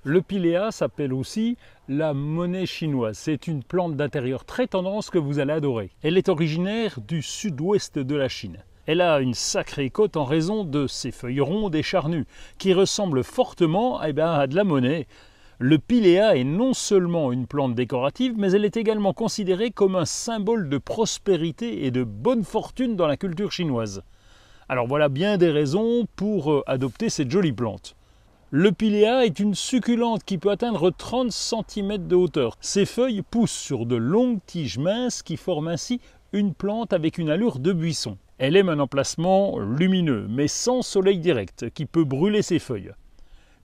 Le pilea s'appelle aussi la monnaie chinoise. C'est une plante d'intérieur très tendance que vous allez adorer. Elle est originaire du sud-ouest de la Chine. Elle a une sacrée cote en raison de ses feuilles rondes et charnues, qui ressemblent fortement à de la monnaie. Le pilea est non seulement une plante décorative, mais elle est également considérée comme un symbole de prospérité et de bonne fortune dans la culture chinoise. Alors voilà bien des raisons pour adopter cette jolie plante. Le pilea est une succulente qui peut atteindre 30 cm de hauteur. Ses feuilles poussent sur de longues tiges minces qui forment ainsi une plante avec une allure de buisson. Elle aime un emplacement lumineux, mais sans soleil direct, qui peut brûler ses feuilles.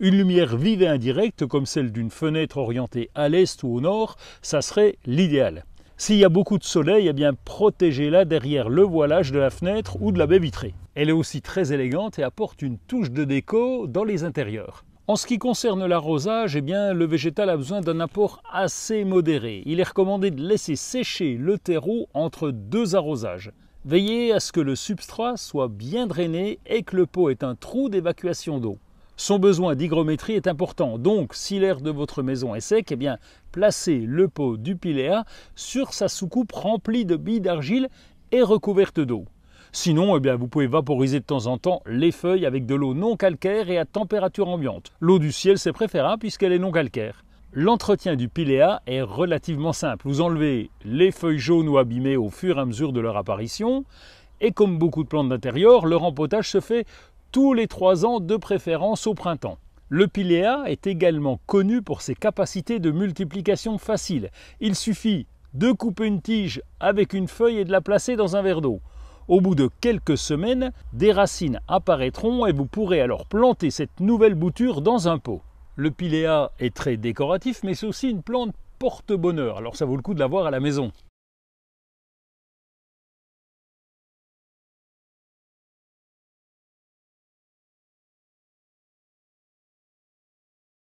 Une lumière vive et indirecte, comme celle d'une fenêtre orientée à l'est ou au nord, ça serait l'idéal. S'il y a beaucoup de soleil, protégez-la derrière le voilage de la fenêtre ou de la baie vitrée. Elle est aussi très élégante et apporte une touche de déco dans les intérieurs. En ce qui concerne l'arrosage, le végétal a besoin d'un apport assez modéré. Il est recommandé de laisser sécher le terreau entre 2 arrosages. Veillez à ce que le substrat soit bien drainé et que le pot ait un trou d'évacuation d'eau. Son besoin d'hygrométrie est important, donc si l'air de votre maison est sec, placez le pot du pilea sur sa soucoupe remplie de billes d'argile et recouverte d'eau. Sinon, vous pouvez vaporiser de temps en temps les feuilles avec de l'eau non calcaire et à température ambiante. L'eau du ciel, c'est préférable puisqu'elle est non calcaire. L'entretien du pilea est relativement simple. Vous enlevez les feuilles jaunes ou abîmées au fur et à mesure de leur apparition. Et comme beaucoup de plantes d'intérieur, le rempotage se fait tous les 3 ans, de préférence au printemps. Le pilea est également connu pour ses capacités de multiplication facile. Il suffit de couper une tige avec une feuille et de la placer dans un verre d'eau. Au bout de quelques semaines, des racines apparaîtront et vous pourrez alors planter cette nouvelle bouture dans un pot. Le pilea est très décoratif, mais c'est aussi une plante porte-bonheur, alors ça vaut le coup de l'avoir à la maison.